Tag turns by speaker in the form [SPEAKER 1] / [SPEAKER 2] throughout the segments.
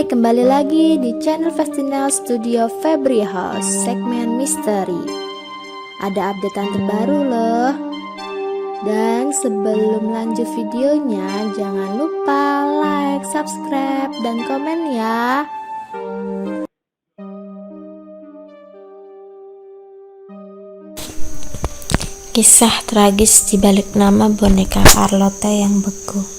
[SPEAKER 1] kembali lagi di channel Festinel Studio Febri House, segmen misteri. Ada updatean terbaru loh. Dan sebelum lanjut videonya, jangan lupa like, subscribe, dan komen ya.
[SPEAKER 2] Kisah tragis di balik nama boneka Carlotte yang beku.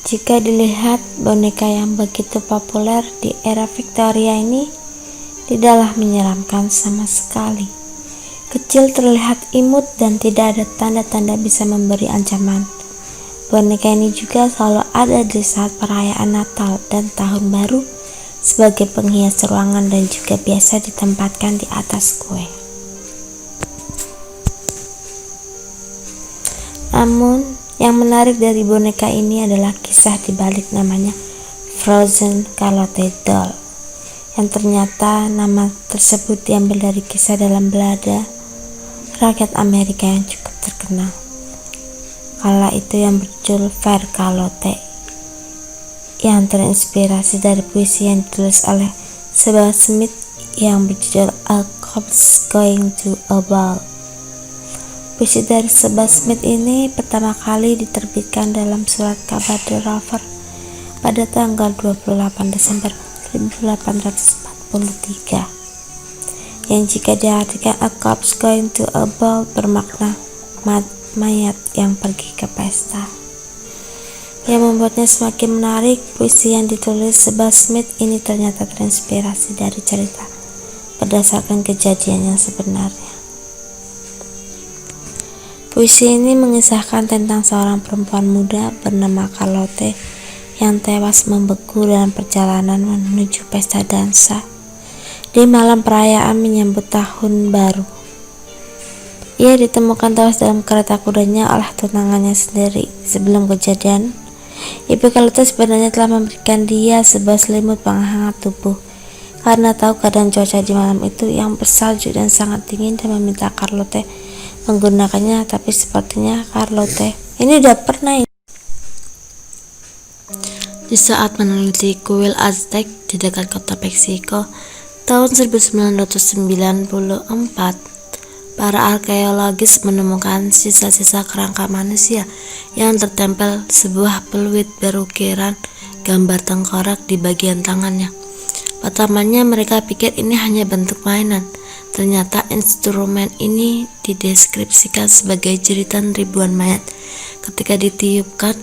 [SPEAKER 2] Jika dilihat, boneka yang begitu populer di era Victoria ini tidaklah menyeramkan sama sekali. Kecil, terlihat imut, dan tidak ada tanda-tanda bisa memberi ancaman. Boneka ini juga selalu ada di saat perayaan Natal dan Tahun Baru sebagai penghias ruangan dan juga biasa ditempatkan di atas kue. Namun, yang menarik dari boneka ini adalah kisah di balik namanya Frozen Carlotte Doll, yang ternyata nama tersebut diambil dari kisah dalam balada rakyat Amerika yang cukup terkenal kala itu yang berjudul Fair Carlotte, yang terinspirasi dari puisi yang ditulis oleh Sebald Smith yang berjudul A Corpse Going to a Ball. Puisi dari Sebald Smith ini pertama kali diterbitkan dalam surat kabar The Rover pada tanggal 28 Desember 1843, yang jika diartikan A Corpse Going to a Ball bermakna mayat yang pergi ke pesta. Yang membuatnya semakin menarik, puisi yang ditulis Sebald Smith ini ternyata terinspirasi dari cerita berdasarkan kejadian yang sebenarnya. Puisi ini mengisahkan tentang seorang perempuan muda bernama Carlotte yang tewas membeku dalam perjalanan menuju pesta dansa di malam perayaan menyambut tahun baru. Ia ditemukan tewas dalam kereta kudanya oleh tunangannya sendiri. Sebelum kejadian, Ibu Carlotte sebenarnya telah memberikan dia sebuah selimut penghangat tubuh karena tahu keadaan cuaca di malam itu yang bersalju dan sangat dingin, dan meminta Carlotte menggunakannya, tapi sepertinya Carlotte ini udah pernah di saat meneliti kuil Aztec di dekat kota Meksiko tahun 1994. Para arkeologis menemukan sisa-sisa kerangka manusia yang tertempel sebuah peluit berukiran gambar tengkorak di bagian tangannya. Pertamanya mereka pikir ini hanya bentuk mainan. Ternyata instrumen ini dideskripsikan sebagai jeritan ribuan mayat. Ketika ditiupkan,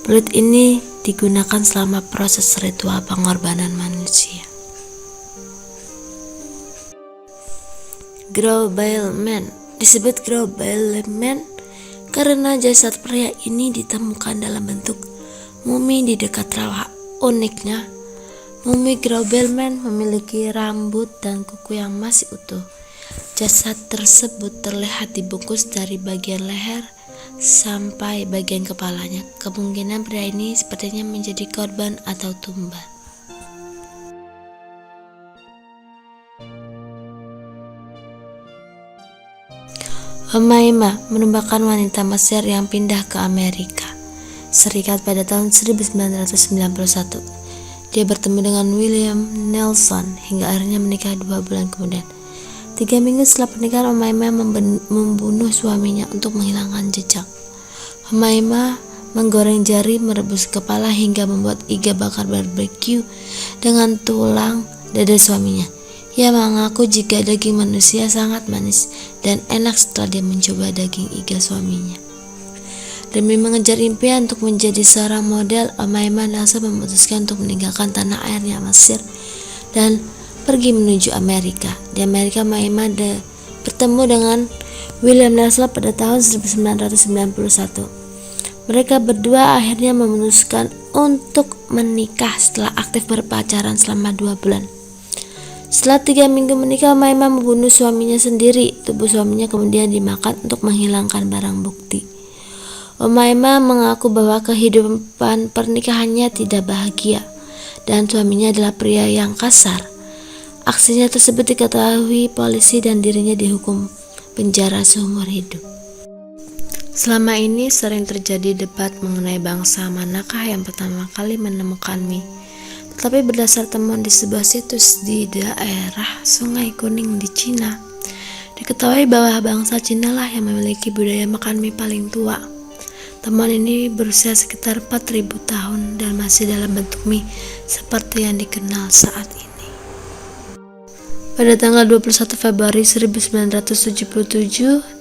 [SPEAKER 2] peluit ini digunakan selama proses ritual pengorbanan manusia. Grobile Man disebut Grobile Man karena jasad pria ini ditemukan dalam bentuk mumi di dekat rawa. Uniknya, mumi Grobile Man memiliki rambut dan kuku yang masih utuh. Jasad tersebut terlihat dibungkus dari bagian leher sampai bagian kepalanya. Kemungkinan pria ini sepertinya menjadi korban atau tumbal. Umayma merupakan wanita Mesir yang pindah ke Amerika Serikat pada tahun 1991. Dia bertemu dengan William Nelson hingga akhirnya menikah 2 bulan kemudian. 3 minggu setelah pernikahan, Umayma membunuh suaminya untuk menghilangkan jejak. Umayma menggoreng jari, merebus kepala hingga membuat iga bakar barbeque dengan tulang dada suaminya. Ia mengaku jika daging manusia sangat manis dan enak setelah dia mencoba daging iga suaminya. Demi mengejar impian untuk menjadi seorang model, Umayma Nelson memutuskan untuk meninggalkan tanah airnya Mesir dan pergi menuju Amerika. Di Amerika, Umayma bertemu dengan William Nelson pada tahun 1991. Mereka berdua akhirnya memutuskan untuk menikah setelah aktif berpacaran selama 2 bulan. Setelah 3 minggu menikah, Umayma membunuh suaminya sendiri. Tubuh suaminya kemudian dimakan untuk menghilangkan barang bukti. Umayma mengaku bahwa kehidupan pernikahannya tidak bahagia dan suaminya adalah pria yang kasar. Aksinya tersebut diketahui polisi dan dirinya dihukum penjara seumur hidup. Selama ini sering terjadi debat mengenai bangsa manakah yang pertama kali menemukan mie. Tetapi berdasar temuan di sebuah situs di daerah Sungai Kuning di Cina, diketahui bahwa bangsa Cina lah yang memiliki budaya makan mie paling tua. Temuan ini berusia sekitar 4.000 tahun dan masih dalam bentuk mie seperti yang dikenal saat ini. Pada tanggal 21 Februari 1977,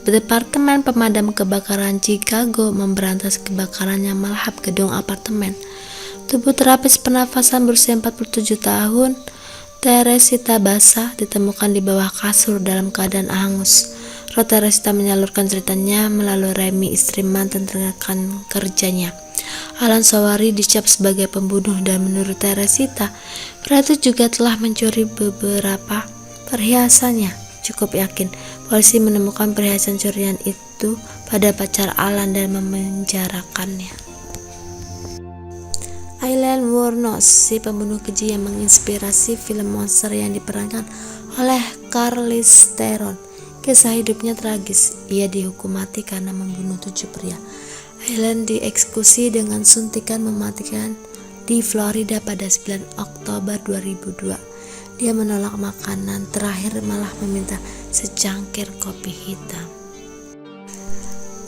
[SPEAKER 2] Departemen Pemadam Kebakaran Chicago memberantas kebakaran yang melahap gedung apartemen. Tubuh terapis pernafasan berusia 47 tahun, Teresita basah, ditemukan di bawah kasur dalam keadaan hangus. Teresita menyalurkan ceritanya melalui Remy, istri mantan rekan kerjanya. Alan Sawari dicap sebagai pembunuh dan menurut Teresita, pria itu juga telah mencuri beberapa perhiasannya. Cukup yakin polisi menemukan perhiasan curian itu pada pacar Alan dan memenjarakannya. Aileen Wuornos, si pembunuh keji yang menginspirasi film monster yang diperankan oleh Charlize Theron. Kisah hidupnya tragis. Ia dihukum mati karena membunuh 7 pria. Aileen dieksekusi dengan suntikan mematikan di Florida pada 9 Oktober 2002. Dia menolak makanan terakhir, malah meminta secangkir kopi hitam.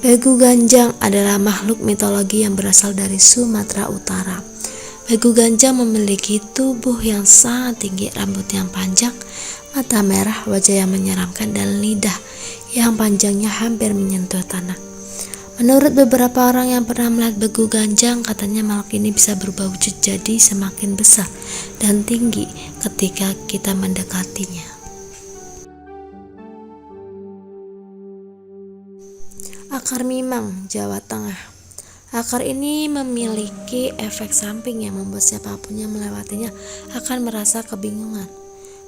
[SPEAKER 2] Begu Ganjang adalah makhluk mitologi yang berasal dari Sumatera Utara. Begu Ganjang memiliki tubuh yang sangat tinggi, rambut yang panjang, mata merah, wajah yang menyeramkan, dan lidah yang panjangnya hampir menyentuh tanah. Menurut beberapa orang yang pernah melihat Begu Ganjang, katanya makhluk ini bisa berubah wujud jadi semakin besar dan tinggi ketika kita mendekatinya. Akar Mimang, Jawa Tengah. Akar ini memiliki efek samping yang membuat siapapun yang melewatinya akan merasa kebingungan.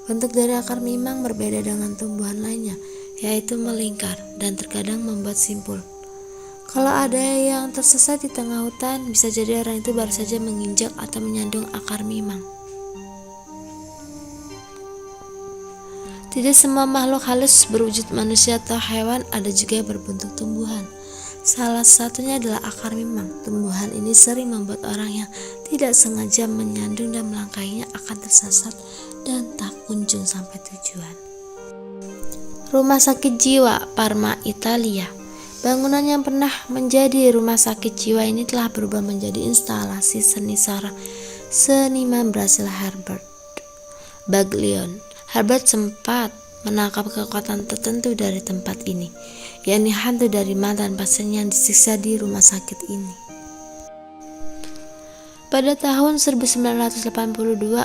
[SPEAKER 2] Bentuk dari akar mimang berbeda dengan tumbuhan lainnya, yaitu melingkar dan terkadang membuat simpul. Kalau ada yang tersesat di tengah hutan, bisa jadi orang itu baru saja menginjak atau menyandung akar mimang. Tidak semua makhluk halus berwujud manusia atau hewan, ada juga yang berbentuk tumbuhan. Salah satunya adalah akar mimang. Tumbuhan ini sering membuat orang yang tidak sengaja menyandung dan melangkahinya akan tersesat dan tak kunjung sampai tujuan. Rumah Sakit Jiwa Parma, Italia. Bangunan yang pernah menjadi rumah sakit jiwa ini telah berubah menjadi instalasi seni seniman Brasil Herbert Baglione. Herbert sempat menangkap kekuatan tertentu dari tempat ini, yakni hantu dari mantan pasien yang disiksa di rumah sakit ini. Pada tahun 1982,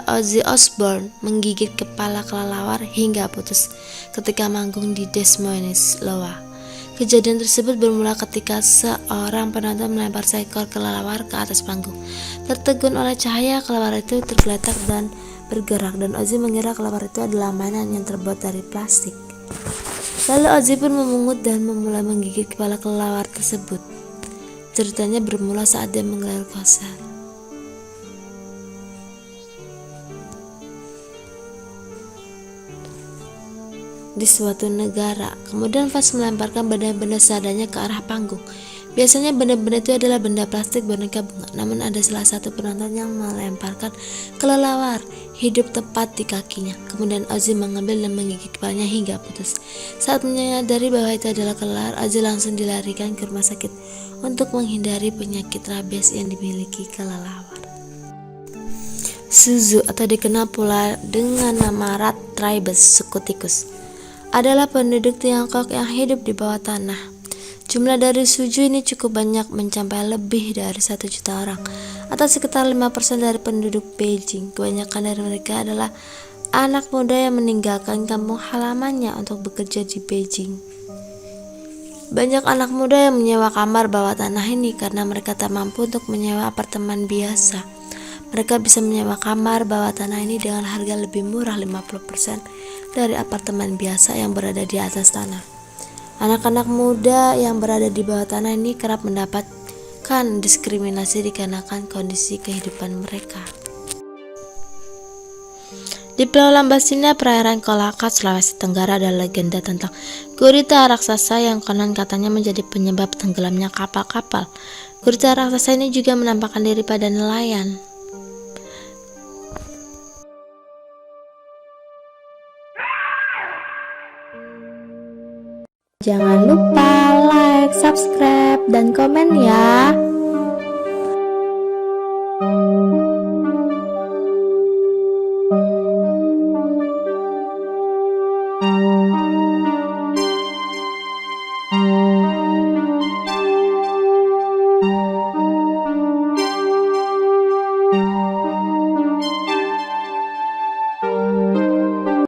[SPEAKER 2] Ozzy Osbourne menggigit kepala kelelawar hingga putus ketika manggung di Des Moines, Iowa. Kejadian tersebut bermula ketika seorang penonton melempar seekor kelelawar ke atas panggung. Tertegun oleh cahaya, kelelawar itu tergeletak dan bergerak, dan Ozzy mengira kelelawar itu adalah mainan yang terbuat dari plastik. Lalu Ozzy pun memungut dan memulai menggigit kepala kelelawar tersebut. Ceritanya bermula saat dia menggelar konser. Di suatu negara, kemudian Fast melemparkan benda-benda seadanya ke arah panggung. Biasanya benda-benda itu adalah benda plastik beraneka bunga, namun ada salah satu penonton yang melemparkan kelelawar hidup tepat di kakinya. Kemudian Ozzy mengambil dan menggigit kepalanya hingga putus. Saat menyadari bahwa itu adalah kelelawar, Ozzy langsung dilarikan ke rumah sakit untuk menghindari penyakit rabies yang dimiliki kelelawar. Suzu, atau dikenal pula dengan nama Rat Tribes, suku tikus, adalah penduduk Tiongkok yang hidup di bawah tanah. Jumlah dari Suzu ini cukup banyak, mencapai lebih dari 1 juta orang, atau sekitar 5% dari penduduk Beijing. Kebanyakan dari mereka adalah anak muda yang meninggalkan kampung halamannya untuk bekerja di Beijing. Banyak anak muda yang menyewa kamar bawah tanah ini karena mereka tak mampu untuk menyewa apartemen biasa. Mereka bisa menyewa kamar bawah tanah ini dengan harga lebih murah 50% dari apartemen biasa yang berada di atas tanah. Anak-anak muda yang berada di bawah tanah ini kerap mendapatkan diskriminasi dikarenakan kondisi kehidupan mereka. Di Pulau Lambasina, perairan Kolaka, Sulawesi Tenggara, ada legenda tentang gurita raksasa yang konon katanya menjadi penyebab tenggelamnya kapal-kapal. Gurita raksasa ini juga menampakkan diri pada nelayan.
[SPEAKER 1] Jangan lupa like, subscribe, dan komen ya.